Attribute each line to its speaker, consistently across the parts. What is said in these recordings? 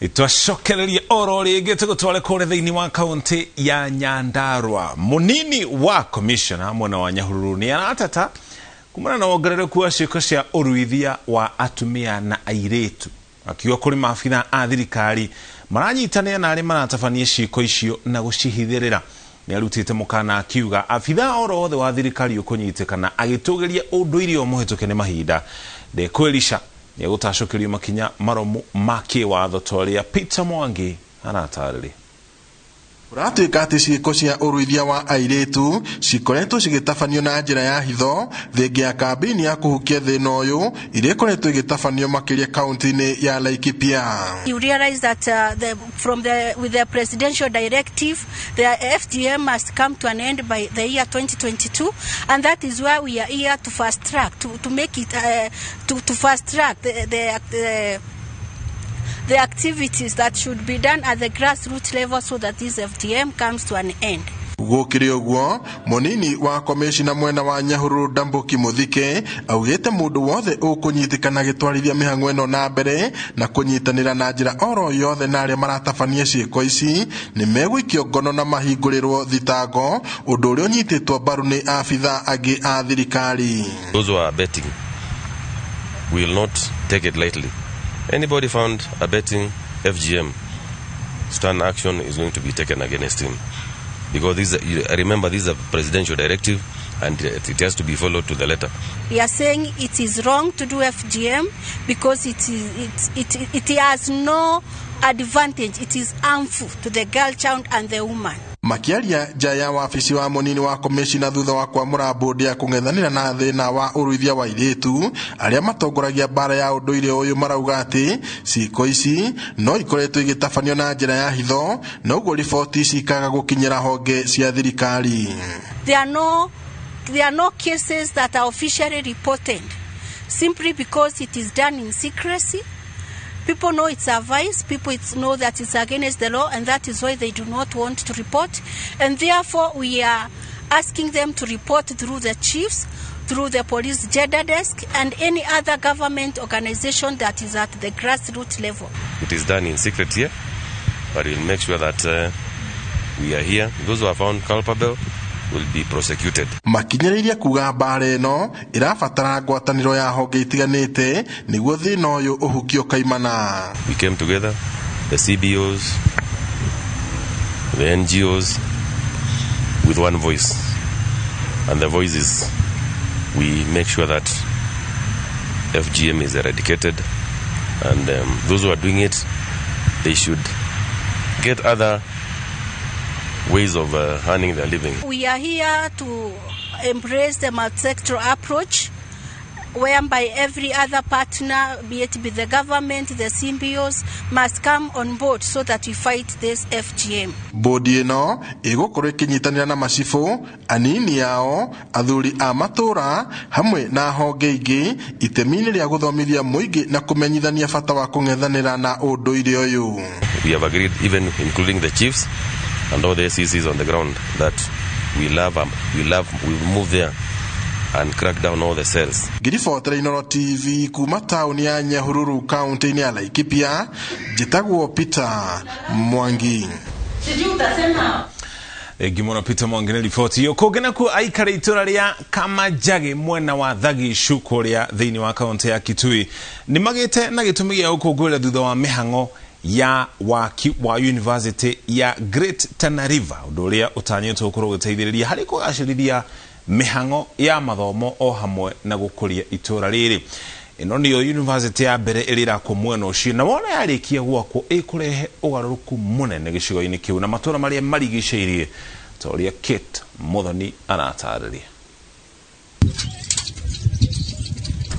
Speaker 1: Itwashokereria oro ringi tugutware kure thiini wa kaunti ya Nyandarua. Munini wa commissioner mwena wa Nyahururu ni arateta kumana na wongerereku wa ciiko cia uruithia wa atumia na airetu, akiuga kuri maabitha a thirikari maranyitanira na aria maratabania ciiko icio na gucihithirira. Ni arutite mukana akiuga abitha oro othe wa thirikari ukunyitikana agitugeria unduire omuhituke ni mahinda de kwelisha ni gutacokerio makinya maromu make watho toria Peter Mwangi anatarire.
Speaker 2: Uratuika ati ciiko cia uruithia wa airetu cikoretwo cigitabanio na njira ya hitho thengia ya kambini ya kuhukia thina uyu iria ikoretwo igitabanio makiria kaunti-ini ya Laikipia.
Speaker 3: You realize that with the presidential directive, the FGM must come to an end by the year 2022, and that is why we are here to fast track to make it to fast track the activities that should be done at the grassroots level so that this FGM comes to an end.
Speaker 2: Gukiri uguo munini wa commissioner mwena wa Nyahururu Ndambuki Muthike augite mundu wothe ukunyitikana gitwarithia mihango ino na mbere na kunyitanira na njira oro yothe na aria maratabania ciiko ici ni megwikio ngono na mahingurirwo thitango undu uria unyititwo mbaru ni abitha angi a thirikari.
Speaker 4: Those who are betting will not take it lightly. Anybody found abetting FGM, stern action is going to be taken against him. Because remember, this is a presidential directive and it has to be followed to the letter.
Speaker 3: We are saying it is wrong to do FGM because it has no advantage. It is harmful to the girl child and the woman.
Speaker 2: Makiaria jaya wa afisi wa munini wa commissioner thutha wa kwamura bodi ya kung'ethanira na thina wa uruithia wa airetu aria matongoragia bara ya unduire uyu marauga ati ciiko ici no ikoretwo igitabanio na njira ya hitho noguo riboti cikaga gukinyira honge cia thirikari.
Speaker 3: There are no cases that are officially reported simply because it is done in secrecy. People know it's a vice, people know that it's against the law, and that is why they do not want to report. And therefore, we are asking them to report through the chiefs, through the police gender desk, and any other government organization that is at the grassroots level.
Speaker 4: It is done in secret here, but we'll make sure that we are here. Those who are found culpable will be prosecuted.
Speaker 2: Makinyiriria kuga bare no irabatara ngwataniro ya honge itiganite niguo thina uyu uhukio kaimana.
Speaker 4: We came together, the CBOs, the NGOs, with one voice, and the voice is we make sure that FGM is eradicated, and those who are doing it, they should get other ways of earning their living.
Speaker 3: We are here to embrace the multi-sectoral approach whereby every other partner, be it the government, the CBOs, must come on board so that we fight this FGM.
Speaker 2: Bodi ino igukuru ikinyitanira na macifu anini yao athuri a matura hamwe na honge ingi itemini ria guthomithia muingi na kumenyithania bata wa kung'ethanira na unduire uyu.
Speaker 4: We have agreed, even including the chiefs and all the SCCs on the ground, that we will move there and crack down all the cells.
Speaker 2: Girifotera Inooro TV kuma tauni ya Nyahururu kaunti ya Laikipia, jitagwo Peter Mwangi.
Speaker 3: Sijui utasema
Speaker 1: Gimono Peter Mwangi na ripoti yo kugena ku aikare itura ria Kamajage mwena wa Thagishu kuria thiini wa kaunti ya Kitui ni magite na gitumi gia ukugwira thutha wa mihango ya waki wa University ya Great Tana River udoria utanyetwo kuro guteithiriria hari kugacirithia mihango ya mathomo o hamwe na gukuria itura riri. Ino niyo university ya mbere irira ku mwena ucio na wona yarikia gwakwo ikurehe ugaruruku munene gicigo-ini kiu na matura maria marigiceirie toria Kate Muthoni anatarĩria.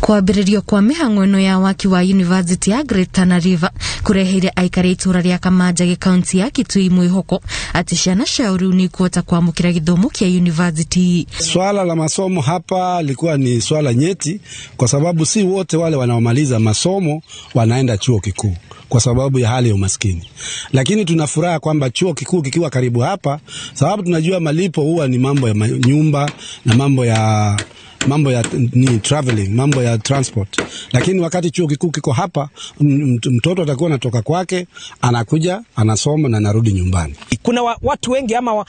Speaker 5: Kwambĩrĩrio kwa mĩhang'o ĩno ya waki wa University ya Great Tana River kureheire aikari itura ria Kamajage kaunti ya Kitui mwihoko ati ciana ciao riu ni kuota kwamukira githomo kia university.
Speaker 6: Swala la masomo hapa likuwa ni swala nyeti kwa sababu si wote wale wanaomaliza masomo wanaenda chuo kikuu kwa sababu ya hali ya umaskini. Lakini tunafuraha kwamba chuo kikuu kikiwa karibu hapa, sababu tunajua malipo huwa ni mambo ya nyumba na mambo ya traveling, mambo ya transport. Lakini wakati chuo kikuu kiko hapa, mtoto atakuwa anatoka kwake, anakuja, anasoma na anarudi nyumbani.
Speaker 7: Kuna watu wengi ama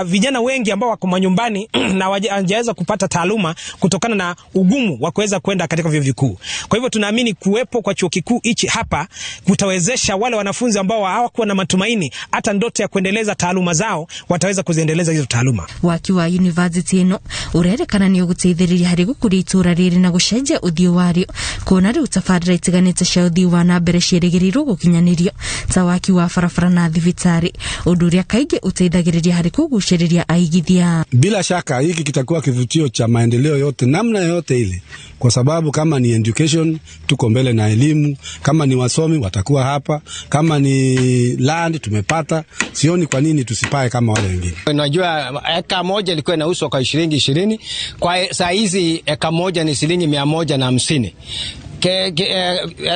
Speaker 7: vijana wengi ambao wako manyumbani na hawajaweza kupata taaluma kutokana na ugumu wa kuweza kwenda katika vyuo vikuu. Kwa hivyo tunaamini kuwepo kwa chuo kikuu hichi hapa kutawezesha wale wanafunzi ambao hawakuwa na matumaini hata ndoto ya kuendeleza taaluma zao, wataweza kuziendeleza hizo taaluma.
Speaker 5: Wakiwa university ino urerekana ni uguteithiriria hari gukuri itura riri na gucenjia uthio wario kuona riu tabarĩra itiganĩte cia uthii wa na mbere ciĩrĩgĩrĩirwo gũkinyanĩrio ta waki wa barabara na thibitari, ũndũ ũrĩa kaingĩ ũteithagĩrĩria hari kũgucĩrĩria aigithia.
Speaker 6: Bila shaka hiki kitakuwa kivutio cha maendeleo yote namna yote ile, kwa sababu kama ni education tuko mbele na elimu, kama ni wasomi watakuwa hapa, kama ni land tumepata, sioni kwa nini tusipae kama wale wengine.
Speaker 8: Unajua eka moja ilikuwa inauzwa kwa shilingi 20, kwa saa hizi eka moja ni shilingi 150.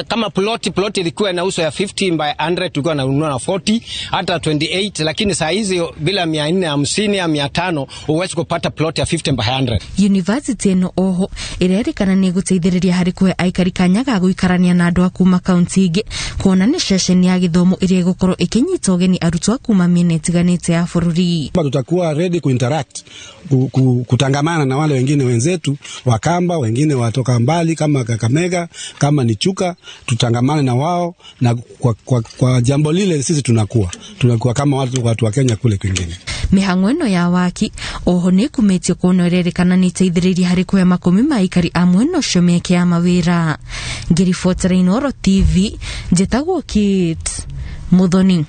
Speaker 8: Kama plot ilikuwa inauzwa ya 15 by 100 tulikuwa tunanunua na 40 hata 28, lakini saa hizi bila 450 au 500 uweze kupata plot ya 15 by 100.
Speaker 5: University no oho irerikana ni guteithiriria hari kuhe aikari kanya ga guikarania na andu akuma kaunti ingi kuona ni session ya githomo iria igukorwo ikinyita ugeni arutwo akuma miena itiganite ya bururi.
Speaker 6: Tutakuwa ready kuinteract, kutangamana na wale wengine wenzetu Wakamba, wengine watoka mbali kama Kakamega, kama ni Chuka, tutangamane na wao, na kwa jambo lile sisi tunakuwa kama watu wa Kenya kule kwingine.
Speaker 5: Mihango ino ya waki oho ni kumetio kuona irerekana ni teithiriria hari kuhe makumi maikari amwe no shomeke ya mawira. Ngiribotera Inooro TV, njitagwo Kate Muthoni.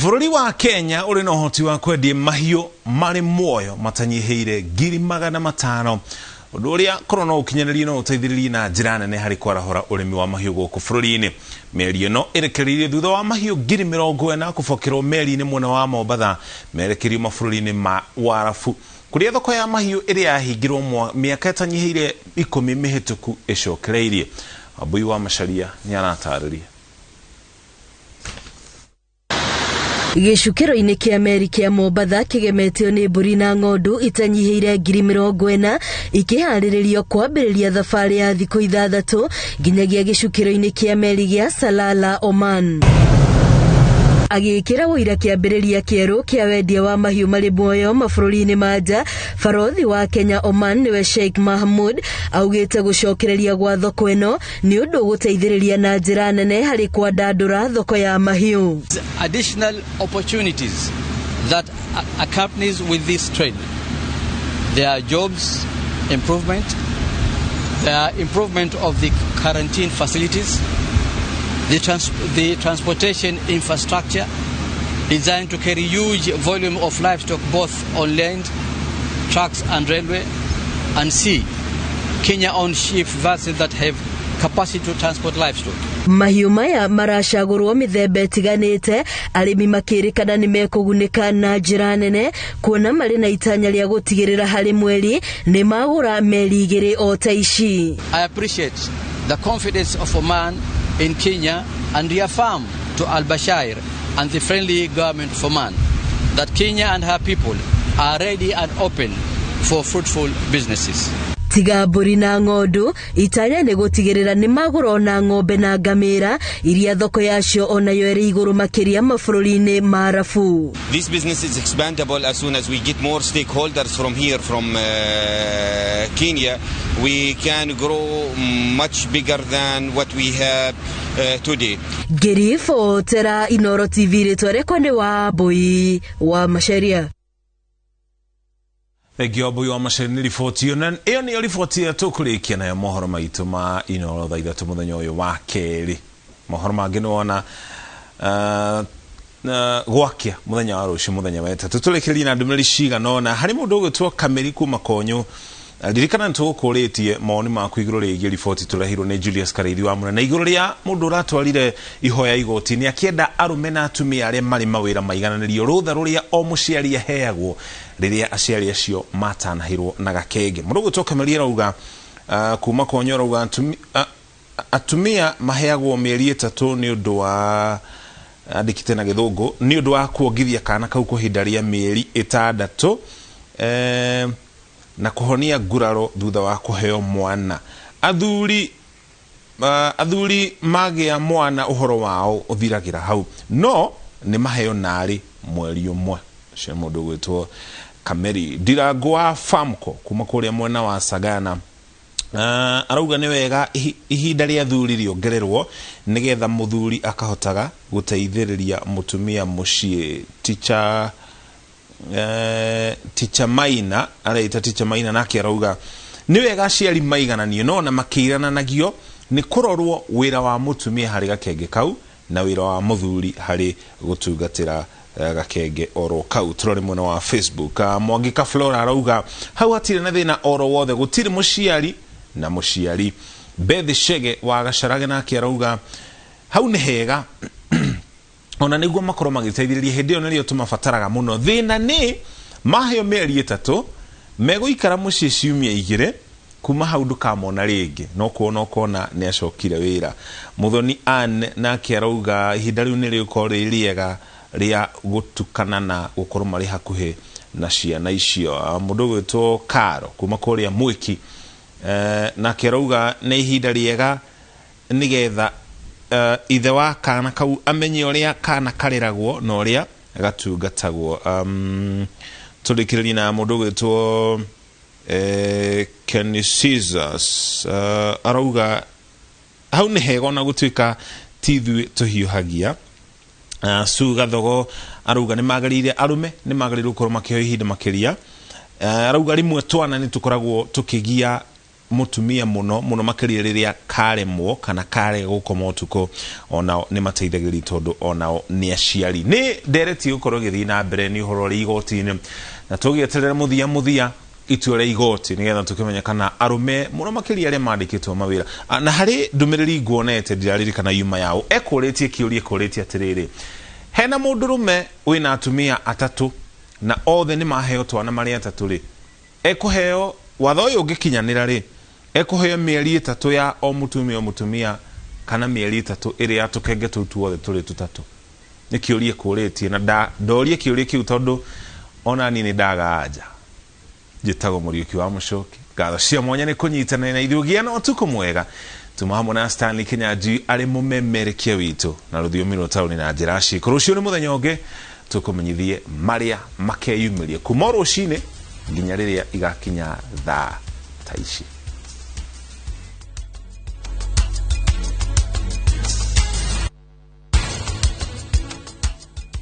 Speaker 1: Bururi wa Kenya uri na uhoti wa kwendia mahiũ marĩ muoyo matanyiheire 500,000, ũndũ ũrĩa korona ũkinyanĩria no ũteithĩrĩrie na njĩra nene harĩ kwarahũra ũrĩmi wa mahiũ gũkũ bũrũri-inĩ. Mĩeri ĩno ĩrekereirie thutha wa mahiũ 40,000 kũbokerwo meri-inĩ mwena wa Mombatha merekerio mabũrũri-inĩ ma Warabu, kũrĩa thoko ya mahiũ ĩrĩa yahingirwo mĩaka ĩtanyiheire 10 mĩhĩtũku ĩcokereirie. Wambui wa Macharia nĩ aratarĩria.
Speaker 9: Gĩcukĩro-inĩ kĩa meri kĩa Mombatha kĩgemetio nĩ mbũri na ng'ondu itanyiheire 40,000 ikiharĩrĩrio kwambĩrĩria thabarĩ ya thikũ 6 nginyagia gĩcukĩro-inĩ kĩa meri gĩa Salalah, Oman. Agĩkĩra ũira kĩambĩrĩria kĩerũ kĩa wendia wa mahiũ marĩ muoyo mabũrũri-inĩ ma nja, barothi wa Kenya Oman niwe Sheikh Mahmud augĩte gũcokereria gwa thoko ĩno nĩ ũndũ gũteithĩrĩria na njĩra nene harĩ kwandandũra thoko ya mahiũ.
Speaker 10: Additional opportunities that accompanies with this trade. There are jobs improvement, there are improvement of the quarantine facilities, the transportation infrastructure designed to carry huge volume of livestock both on land, trucks and railway, and sea. Kenya-owned ship vessels that have capacity to transport livestock.
Speaker 9: Mahiũ maya maracagũrwo mĩthemba ĩtiganĩte, arĩmi makĩrĩkana nĩ mekũgunĩka na njĩra nene kuona marĩ na itanya rĩa gũtigĩrĩra harĩ mweri nĩ magũra meri 2 o ta ici.
Speaker 10: I appreciate the confidence of Oman in Kenya and reaffirm to Al-Bashir and the friendly government of Oman that Kenya and her people are ready and open for fruitful businesses.
Speaker 9: Tiga mbũri na ng'ondu, itanya nĩ gũtigĩrĩra nĩ magũra ona ng'ombe na ngamĩra iria thoko yacio onayo ĩrĩ igũrũ makĩria mabũrũri-inĩ ma Arabu.
Speaker 11: This business is expandable as soon as we get more stakeholders from here, from Kenya. We can grow much bigger than what we have today.
Speaker 9: Ngiribotera Inooro TV rĩtwa rĩakwa nĩ Wambui wa Macharia.
Speaker 1: Thank you, Wambui wa Macharia nĩ riboti ĩyo, na ĩyo nĩyo riboti ĩrĩa tũkũrĩkia nayo mohoro maitũ ma Inooro thaa 3 mũthenya ũyũ wa kerĩ. Mohoro mangĩ nĩwona gwakia mũthenya wa rũciũ mũthenya wa Wetatũ. Tũrekererie na ndũmĩrĩri cigana ũna harĩ mũndũ ũgwĩtwo Kameri kuma Konyũ. Ndirikana nĩtũgũkũrĩtie mawoni maku igũrũ rĩgiĩ riboti tũrehirwo nĩ Julius Kareithi wa Mũra na igũrũ rĩa mũndũ ũratwarire ihoya igoti-inĩ akĩenda arũme na atumia arĩa marĩ mawĩra maigananĩrio rũtha rũrĩa o mũciari aheagwo rĩrĩa aciari acio matanahĩrwo na gakenge. Mũndũ ũgwĩtwo Kameri arauga kuma Konyũ arauga atumia maheagwo mĩeri 3 nĩ ũndũ wa andĩkĩte na gĩthũngũ nĩ ũndũ wa kuongithia kana kau kũhinda rĩa mĩeri 6 na kuhonia nguraro thutha wa kuheo mwana. Athuri athuri magĩa mwana uhoro wao uthiragira hau no ni maheo nari mweri umwe cio mundu gwitwo Kameri Ndirango wa Famco kuma kuria mwena wa Sagana arauga ni wega ihinda ria athuri riongererwo nigetha muthuri akahotaga guteithiriria mutumia mucii Teacher Maina areita Teacher Maina nake arauga ni wega aciari maigananio no na makirananagio ni kurorwo wira wa mutumia hari gakenge kau na wira wa muthuri hari gutungatira gakenge oro kau. Turore mwena wa Facebook Mwangika Flora arauga hau hatire na thina oro wothe gutiri muciari na muciari. Bethi Shege wa Gacarage nake arauga hau ni hega ona niguo makoro magiteithiriria hindi yo nirio tumabataraga muno thina ni maheo meri 3 meguikara mucii ciumia 2 kuma hau ndukamona ringi no kuona ni acokire wira. Muthoni Anne nake arauga ihinda riu ni riuko ririega ria gutukana na gukorwo mari hakuhe na ciana icio. Mundu gwitwo Karo kuma kuria Mwiki nake arauga ni ihinda riega nigetha ithe wa kana kau amenye uria kana kariragwo na uria gatungatagwo. Turikiriria na mundu gwitwo Kenny Caesars arauga hau ni hega na gutuika tithui tuhiuhagia. Suga Thogo arauga ni magarire arume ni magarire ukorwo makiheo ihinda makiria. Arauga rimwe twana ni tukoragwo tukigia mutumia muno makiria riria karemwo kana kare gukoma utuko ona ni mateithagiri tondu ona ni aciari ni ndereti ukorwo githi na mbere ni uhoro ri igoti-ini na tugieterera muthia itua ria igoti nigetha tukimenya kana arume muno makiria ria mandikitwo mawira na hari ndumiriri nguonete ndirarikana yuma yao ekuritie kiuria kuritie atiriri hena mundurume wina atumia 3 na othe ni maheo twana mari 3 ri ekuheo watho uyu ngikinyanira ri ekuheo mieri 3 ya o mutumia kana mieri 3 iri ya tukenge tutu othe turi 3 ni kiuria kuritie na ndorie kiuria kiu tondu ona ni ndagaja jitago Muriuki wa Mucoki ngatho cia mwanya ni kunyitana na ithugia no tuko mwega tumahamwe na Stanley Kinyanjui ari mumemerekia witu na ruthiumi rwa tauni na njira ciku rucio ni muthenya ungi tukumenyithie maria makeyumiria kuma rucini nginya riria igakinya thaa ta ici.